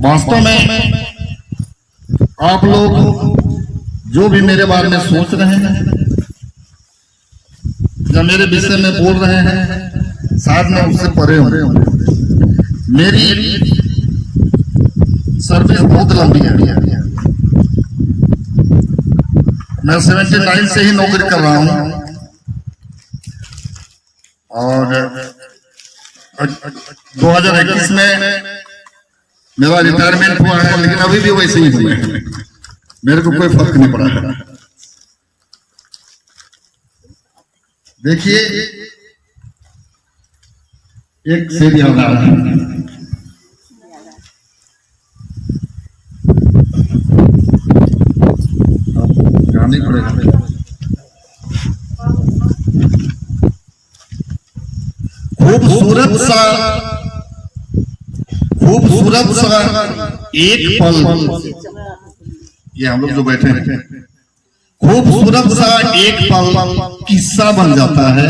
वास्तव में आप लोग जो भी मेरे बारे में सोच रहे हैं या मेरे विषय में बोल रहे हैं, शायद मैं उससे परे हूं। मेरी सर्विस बहुत लंबी है। मैं 79 से ही नौकरी कर रहा हूं और 2021 में मेरा रिटायरमेंट हुआ है, लेकिन अभी भी वैसे ही हुए हैं। मेरे को कोई फर्क नहीं पड़ा है। देखिए, एक सीढ़ी आ रहा है, जानी पड़ेगा। खूबसूरत सा एक पल, ये हम लोग जो बैठे हैं, खूबसूरत सा एक पल किस्सा बन जाता है।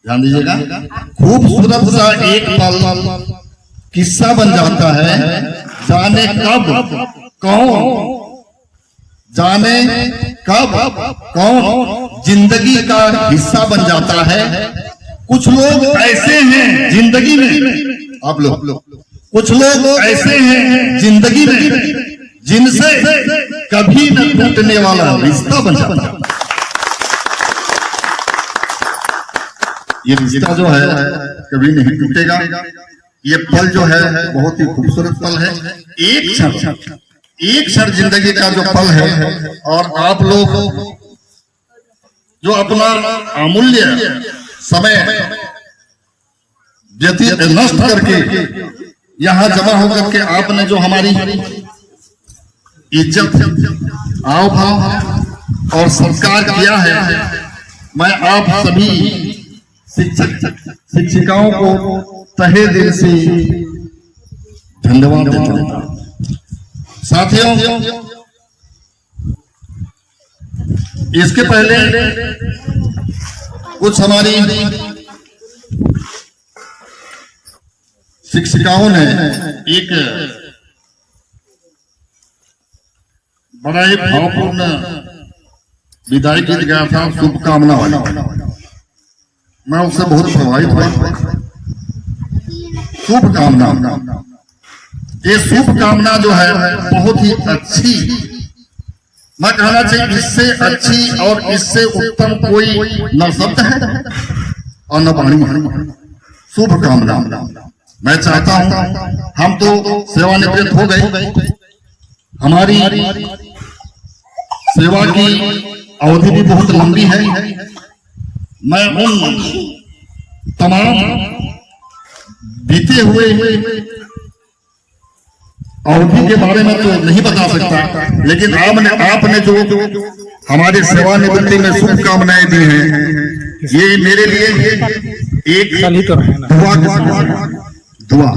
ध्यान दीजिएगा, खूबसूरत सा एक पल किस्सा बन जाता है। जाने कब कौन जिंदगी का हिस्सा बन जाता है। कुछ लोग ऐसे हैं जिंदगी में, आप लोग कुछ लोग ऐसे हैं जिंदगी में जिनसे कभी न टूटने वाला रिश्ता बन जाता है। ये रिश्ता जो है कभी नहीं टूटेगा। ये पल जो है बहुत ही खूबसूरत पल है। एक क्षण जिंदगी का जो पल है, और आप लोग जो अपना अमूल्य समय व्यतीत नष्ट करके यहां जमा होकर के आपने जो हमारी इज्जत, आओ भाव और संस्कार किया है, मैं आप सभी शिक्षिकाओं को तहे दिल से धन्यवाद देता हूं। साथियों, इसके पहले कुछ हमारी शिक्षिकाओं ने एक बड़ा ही भावपूर्ण विदाई गीत गाया था, शुभकामना वाला। मैं उससे बहुत प्रभावित हुआ। शुभकामना, ये शुभकामना जो है बहुत ही अच्छी, मैं कहना चाहिए इससे अच्छी और इससे उत्तम कोई न शब्द है और न वाणी है। शुभकामना। मैं चाहता हूं, हम तो सेवानिवृत्त हो गए, हमारी सेवा की अवधि भी बहुत लंबी है। मैं उन तमाम बीते हुए अवधि के बारे में तो नहीं बता सकता, लेकिन आपने जो हमारी सेवानिवृत्ति में शुभकामनाएं दी हैं, ये मेरे लिए एक दुआ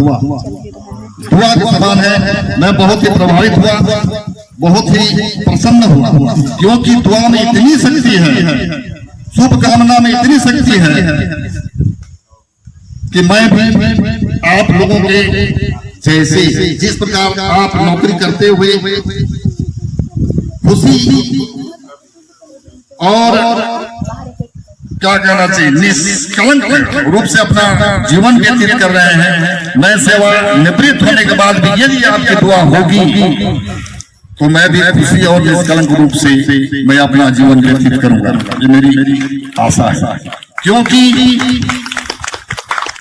के समान है। मैं बहुत ही प्रभावित हुआ, बहुत ही प्रसन्न हुआ, क्योंकि दुआ में इतनी शक्ति है, शुभकामना में इतनी शक्ति है कि मैं भी आप लोगों के जैसे, जिस प्रकार आप नौकरी करते हुए खुशी और क्या कहना चाहिए निष्कलंक रूप से अपना जीवन व्यतीत कर रहे हैं, मैं सेवा निवृत्त होने के बाद भी यदि आपकी दुआ होगी तो मैं भी खुशी और निष्कलंक रूप से मैं अपना जीवन व्यतीत करूंगा। ये मेरी आशा है, क्योंकि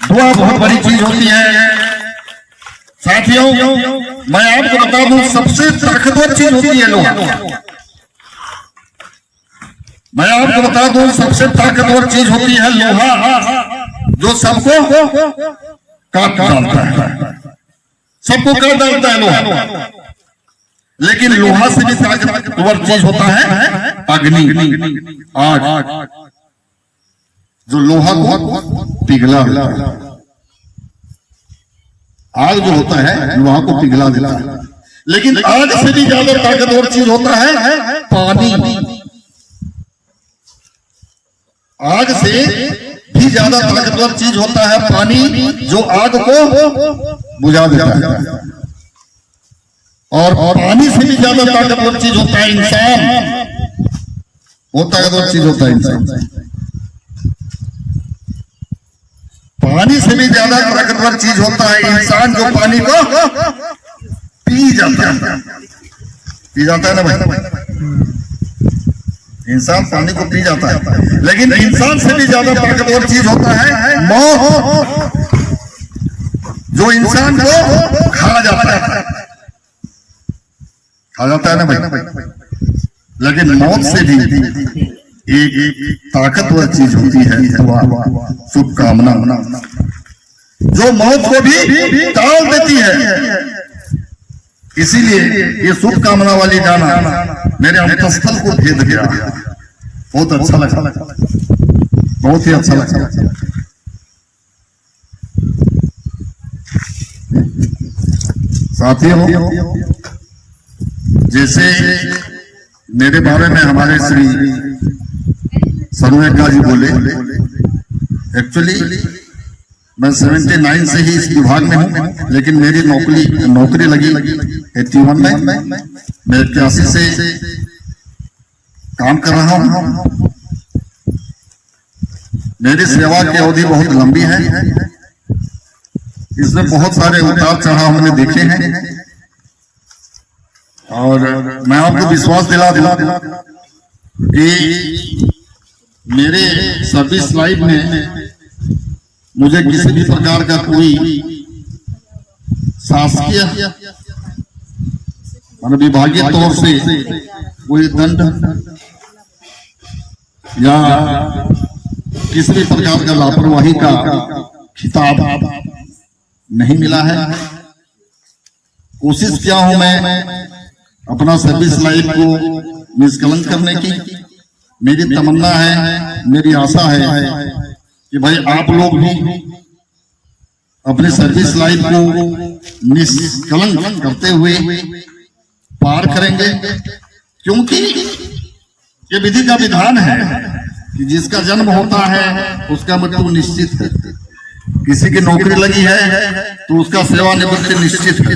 दुआ बहुत बड़ी चीज होती है। साथियों, मैं आपको बता दूं, सबसे ताकतवर चीज होती है लोहा। मैं आपको बता दूं, सबसे ताकतवर चीज होती है लोहा, जो सबको काट डालता है, सबको काट डालता है लोहा। लेकिन लोहा से भी ताकतवर चीज होता है अग्नि, आग, जो लोहा को पिघला देता है। आग जो होता है लोहा को पिघला देता है। लेकिन आग से भी ज्यादा ताकतवर चीज होता है पानी। आग से भी ज्यादा ताकतवर चीज होता है पानी, जो आग को बुझा देता है। और पानी से भी ज्यादा ताकतवर चीज होता है इंसान, वो ताकतवर चीज होता है इंसान। पानी से भी ज्यादा ताकतवर चीज होता है इंसान, जो पानी को पी जाता है। पी जाता है ना भाई, इंसान पानी को पी जाता है। लेकिन इंसान से भी ज्यादा ताकतवर चीज होता है मौत, जो इंसान को खा जाता है। खा जाता है ना भाई। लेकिन मौत से भी एक ताकतवर चीज होती है दुआ, शुभकामना, जो मौत को भी टाल देती है। इसीलिए ये शुभकामना वाली गाना मेरे अंतस्थल को भेद गया, बहुत अच्छा लगा, बहुत ही अच्छा लगा। साथियों, जैसे मेरे बारे में हमारे श्री सर्वेका जी बोले, एक्चुअली मैं 79 से ही इस विभाग में हूं, लेकिन मेरी नौकरी लगी 81 में। मैं 81 से काम कर रहा हूं। मेरी सेवा की अवधि बहुत लंबी है, इसमें बहुत सारे उतार चढ़ाव हमने देखे हैं। और मैं आपको विश्वास दिला कि मेरे सर्विस लाइफ में मुझे किसी भी प्रकार का कोई शासकीय विभागीय तौर से कोई दंड या किसी भी प्रकार का लापरवाही का खिताब नहीं मिला है। कोशिश किया हूं मैं अपना सर्विस लाइफ को निष्कलंक करने की। मेरी तमन्ना है, मेरी आशा है कि भाई आप लोग भी अपने सर्विस लाइफ को निष्कलंक करते हुए पार करेंगे, क्योंकि ये विधि का विधान है कि जिसका जन्म होता है उसका मृत्यु निश्चित है। किसी की नौकरी लगी है तो उसका सेवानिवृत्ति निश्चित है।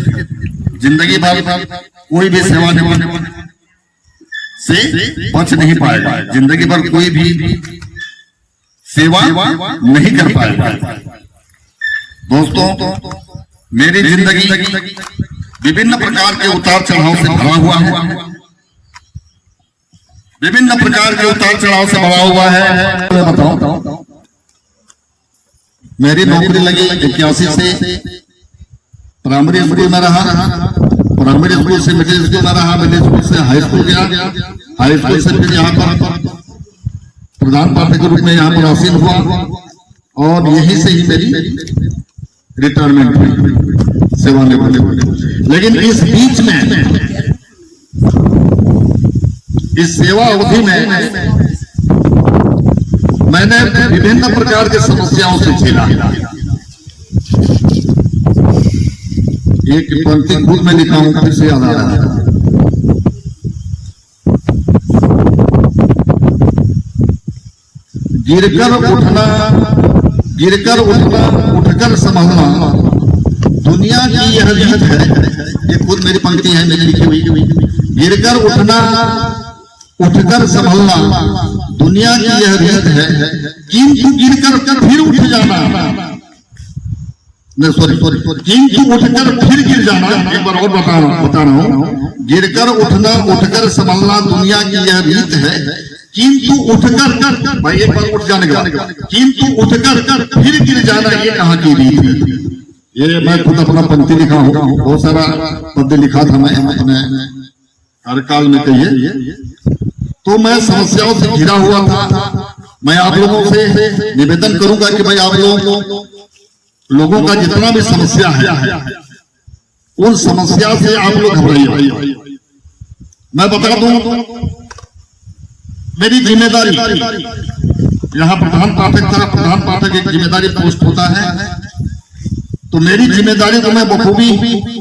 जिंदगी भर कोई भी सेवानिवृत्ति से बच नहीं पाएगा, जिंदगी भर कोई भी सेवा नहीं कर पाएगा। दोस्तों, मेरी जिंदगी विभिन्न प्रकार के उतार चढ़ाव से भरा हुआ है, विभिन्न प्रकार के उतार चढ़ाव से भरा हुआ है। मैं बताऊं, मेरी नौकरी लगी 81 से। प्राइमरी स्कूल में रहा, प्राइमरी स्कूल से मिडिल स्कूल में रहा, मिडिल स्कूल से हाई स्कूल गया, हाई स्कूल से फिर यहाँ पर प्रधान पाठक के रूप में यहाँ पर आसीन हुआ, और यहीं से ही मेरी रिटायरमेंट हुई, सेवानिवृत्ति। लेकिन इस बीच में, इस सेवा अवधि में मैंने विभिन्न प्रकार की समस्याओं से झेला। एक पंक्ति खुद में लिखा हूं, फिर से याद आ रहा है। गिरकर उठना, गिरकर उठना, उठकर संभलना दुनिया की यह रीत है। ये खुद मेरी पंक्ति है, मेरी लिखी हुई। गिरकर उठना, उठकर संभलना दुनिया की यह रीत है, किंतु गिरकर फिर उठ जाना, नहीं सॉरी, किंतु उठकर फिर गिर जाना। एक बार और बता रहा हूं, गिरकर उठना, उठकर संभलना दुनिया की यह रीत है, किंतु उठकर, भाई एक बार उठ जाने के बाद किंतु उठकर फिर गिर जाना, ये कहाँ की रीत है? ये मैं खुद अपना पंक्ति लिखा हूँ, बहुत सारा पद्य लिखा था मैं अपने कार्यकाल में। कहिए तो मैं समस्याओं से घिरा हुआ था। मैं आप लोगों से निवेदन करूंगा कि भाई आप लोगों का जितना भी समस्या है, उन समस्या से आप लोग घबराइए। मैं बता दूं, मेरी जिम्मेदारी, यहाँ प्रधान पाठक था, प्रधान पाठक एक जिम्मेदारी पोस्ट होता है, तो मेरी जिम्मेदारी तो मैं बखूबी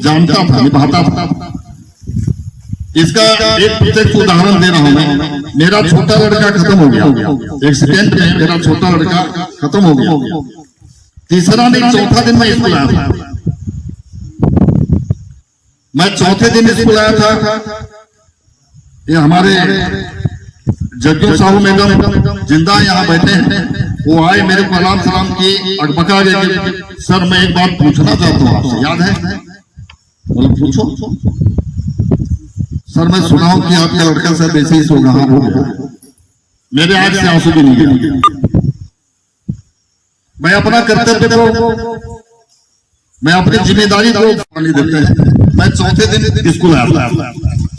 जानता था, निभाता था। इसका एक प्रत्यक्ष उदाहरण दे रहा हूं मैं। मेरा छोटा लड़का खत्म हो गया, एक्सीडेंट में मेरा छोटा लड़का खत्म हो गया। तीसरा नहीं, चौथा दिन में स्कूल आया था। मैं चौथे दिन स्कूल आया था, ये हमारे जग्गू साहू मैडम जिंदा यहाँ बैठे हैं, वो आए मेरे को सलाम सलाम किए, अकबका गए सर मैं एक बात पूछना चाहता हूँ आपसे, याद है? बोलो पूछो। सर मैं सुना हूं कि आपका लड़का साहब ऐसे ही सोगहार हो गया। मेरे आंख से आंसू भी नहीं गिरे। मैं अपना कर्तव्य को, मैं अपनी जिम्मेदारी को पानी देते हैं। मैं चौथे दिन स्कूल आया था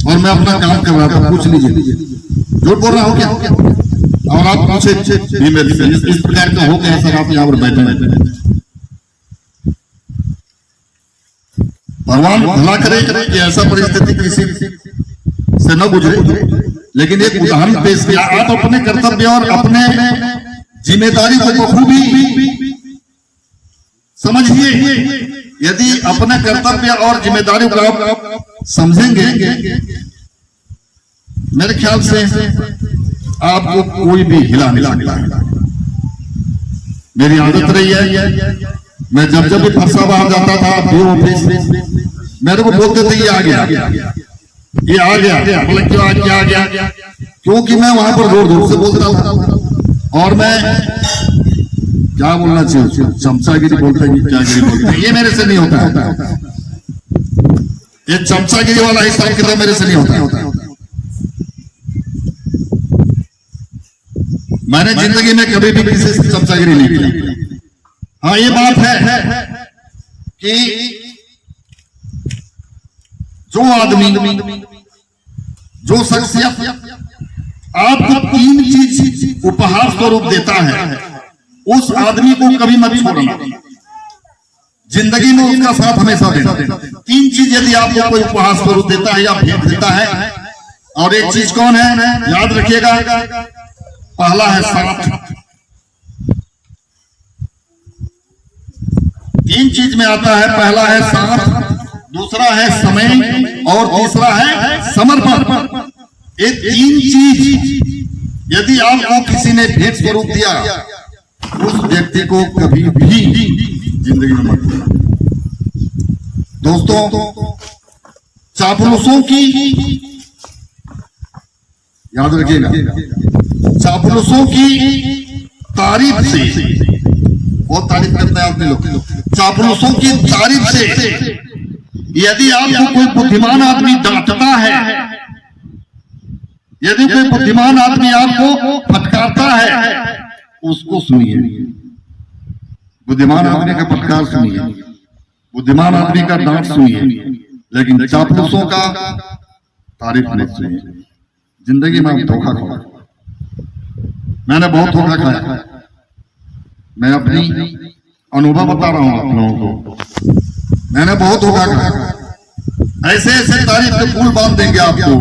और मैं अपना काम कर रहा था, पूछ लीजिए झूठ बोल रहा हूँ क्या? और आप पूछे भी मेरे से इस प्रकार का हो गया सर, आप यहाँ पर बैठे। भगवान भला करे कि ऐसा परिस्थिति किसी से न गुजरे, लेकिन एक उदाहरण पेश किया। आप अपने कर्तव्य और अपने जिम्मेदारी को बखूबी समझिए। यदि अपने कर्तव्य और जिम्मेदारी को आप समझेंगे, मेरे ख्याल से आपको कोई भी हिला नहीं सकता। मेरी आदत रही है, मैं जब भी फरसा बाहर जाता था ब्यूरो ऑफिस, मेरे को बोलते थे ये आ गया, ये आ गया। बोले क्यों आ गया? क्योंकि मैं वहां पर जोर जोर से बोल रहा था और मैं क्या बोलना चाहिए, चमचागिरी बोलते हैं, क्या गिरी बोलते हैं, ये मेरे से नहीं होता है। ये चमचागिरी वाला हिसाब किताब मेरे से नहीं होता। मैंने जिंदगी में कभी भी किसी से चमचागिरी नहीं की। हाँ ये बात है कि जो आदमी, जो शख्सियत आपको 3 चीज उपहार स्वरूप देता है, उस आदमी को कभी मत छोड़ना। जिंदगी में उसका साथ हमेशा देना। 3 चीज यदि आपको कोई उपहार स्वरूप देता है या भेंट देता है, और एक चीज कौन है याद रखिएगा, पहला है साथ। 3 चीज में आता है, पहला है साथ, दूसरा है समय और तीसरा है समर्पण। ये 3 चीज यदि आपको किसी ने भेंट स्वरूप दिया, उस व्यक्ति को कभी भी जिंदगी में मत देना। दोस्तों, चापलूसों की याद रखिएगा, चापलूसों की तारीफ से, बहुत तारीफ करते हैं अपने लोग, चापलूसों की तारीफ से यदि आपको कोई बुद्धिमान आदमी डांटता है, यदि कोई बुद्धिमान आदमी आपको फटकारता है, उसको सुनिए। बुद्धिमान आदमी का फटकार सुनिए, बुद्धिमान आदमी का डांट सुनिए, लेकिन चापलूसों का तारीफ नहीं सुनिए। जिंदगी में आप धोखा खाओ। मैंने बहुत धोखा खाया, मैं अपनी अनुभव बता रहा हूं आप लोगों को। मैंने बहुत धोखा खाया। ऐसे ऐसे तारीफ के पुल बांध देंगे आपको,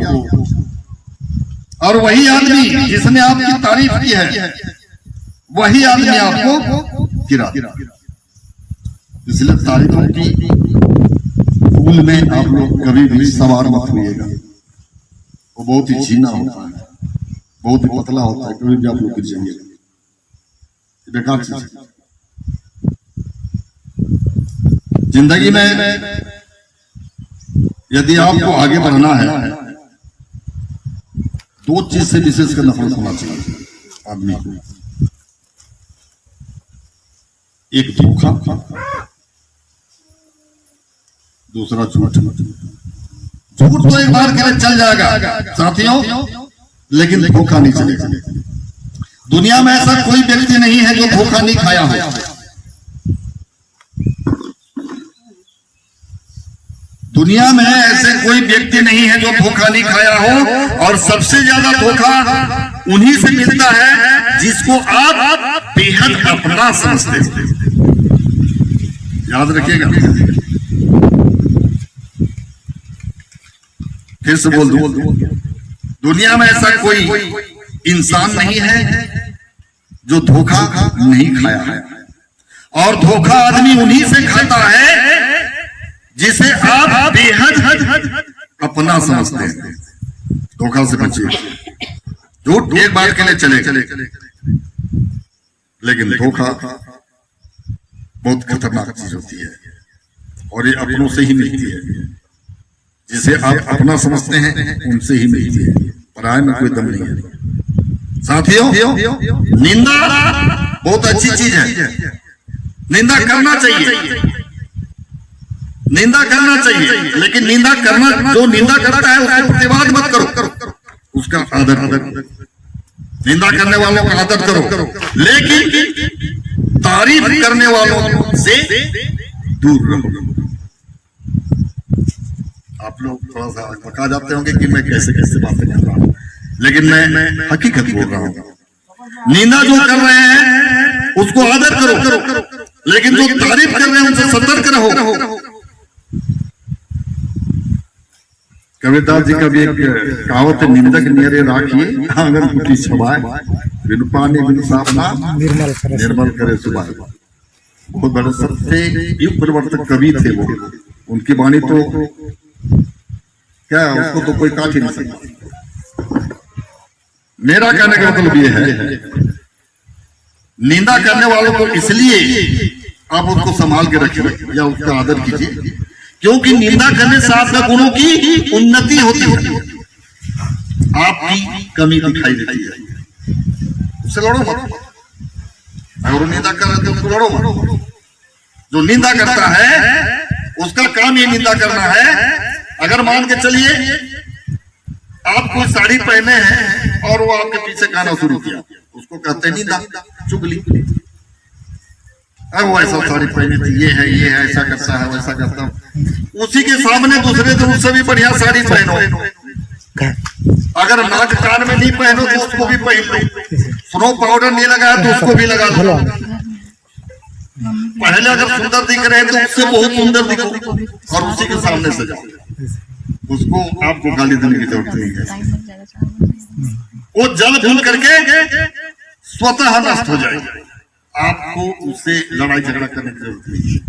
और वही आदमी जिसने आपकी तारीफ की है, वही आदमी आपको गिरा। इसलिए तारीफों की पुल में आप लोग कभी भी सवार मत होइएगा। वो बहुत ही छीना होता है, बहुत ही पतला होता है, कभी भी आप लोग गिर जाएंगे। बेकार चीज है। जिंदगी में यदि आपको आगे बढ़ना है, 2 चीज से विशेष कर नफरत होना चाहिए आदमी को। एक धोखा, दूसरा झूठ। झूठ तो एक बार के लिए चल जाएगा साथियों, लेकिन धोखा नहीं चलेगा। दुनिया में ऐसा कोई व्यक्ति नहीं है जो धोखा नहीं खाया हो। दुनिया में ऐसे कोई व्यक्ति नहीं है जो धोखा नहीं खाया हो, और सबसे ज्यादा धोखा उन्हीं से मिलता है जिसको आप बेहद अपना समझते हैं। याद रखिएगा, फिर से बोल दूं, दुनिया में ऐसा कोई इंसान नहीं है जो धोखा नहीं खाया है, और धोखा आदमी उन्हीं से खाता है जिसे आप बेहद अपना समझते हैं। धोखा से बचिए। झूठ एक बार के लिए चले, लेकिन धोखा बहुत खतरनाक चीज होती है, और ये अपनों से ही मिलती है। जिसे आप अपना समझते हैं उनसे ही मिलती है, पराये में कोई दम नहीं है। साथियों, निंदा बहुत अच्छी चीज है, निंदा करना चाहिए, निंदा करना चाहिए, लेकिन निंदा करना, जो निंदा करता है उसको प्रतिवाद मत करो, उसका आदर करो, निंदा करने वालों का आदर करो, लेकिन तारीफ करने वालों से दूर रहो। आप लोग थोड़ा सा बता जाते होंगे कि मैं कैसे कैसे बातें कर रहा हूं, लेकिन मैं हकीकत बोल रहा हूं। निंदा जो कर रहे हैं उसको आदर करो, लेकिन जो तारीफ कर रहे हैं उनसे सतर्क रहो। कबीरदास जी का भी एक कहावत है, निंदक नियरे राखिए अगर कुटी छबाए, बिन पानी बिन साबना निर्मल करे सुबाए। बहुत बड़े सत्य युग परिवर्तक कवि थे वो, उनकी वाणी तो क्या है, उसको तो कोई काट ही नहीं सकता। मेरा कहने का मतलब ये है, निंदा करने वालों को इसलिए आप उसको संभाल के रखिए या उसका आदर कीजिए क्योंकि निंदा करने से आपका गुणों की उन्नति होती है, आपकी कमी दिखाई देती है। उससे लड़ो मत, अगर निंदा कर रहे तो उसको लड़ो मत। जो निंदा करता है उसका काम ये निंदा करना है। अगर मान के चलिए आप कोई साड़ी पहने हैं और वो आपके पीछे गाना शुरू किया, उसको कहते निंदा, चुगली। वो ऐसा साड़ी पहनी थी, ये है ऐसा करता है वैसा करता है। उसी के सामने दूसरे तो उससे भी बढ़िया साड़ी पहनो, अगर नाक कान में नहीं पहनो तो उसको भी पहन लो, स्नो पाउडर नहीं लगाया तो उसको भी लगा लो। पहले अगर सुंदर दिख रहे हैं तो उससे बहुत सुंदर दिखो और उसी के सामने से जाओ, उसको आपको गाली देने की जरूरत नहीं है। वो जल भूल करके स्वतः नष्ट हो जाएगा, आपको उससे लड़ाई झगड़ा करने की जरूरत नहीं है।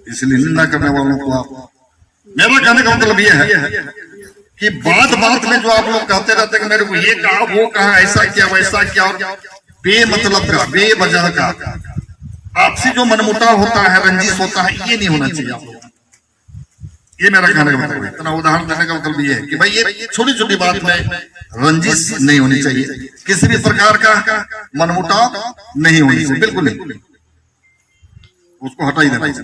इसलिए निंदा करने वालों को आप, मेरा कहने का मतलब यह है कि बात बात में जो आप लोग कहते रहते हैं कि मेरे को ये कहा वो कहा, ऐसा किया वैसा किया, और बेमतलब का बेवजह का आपसी जो मनमुटाव होता है, रंजिश होता है, ये नहीं होना चाहिए आप लोग। ये मेरा कहने का मतलब है। इतना उदाहरण देने का मतलब ये है कि भाई ये छोटी छोटी बात में रंजिश नहीं होनी चाहिए, किसी भी प्रकार का मनमुटाव नहीं होनी चाहिए, बिल्कुल नहीं, उसको हटा ही देना चाहिए।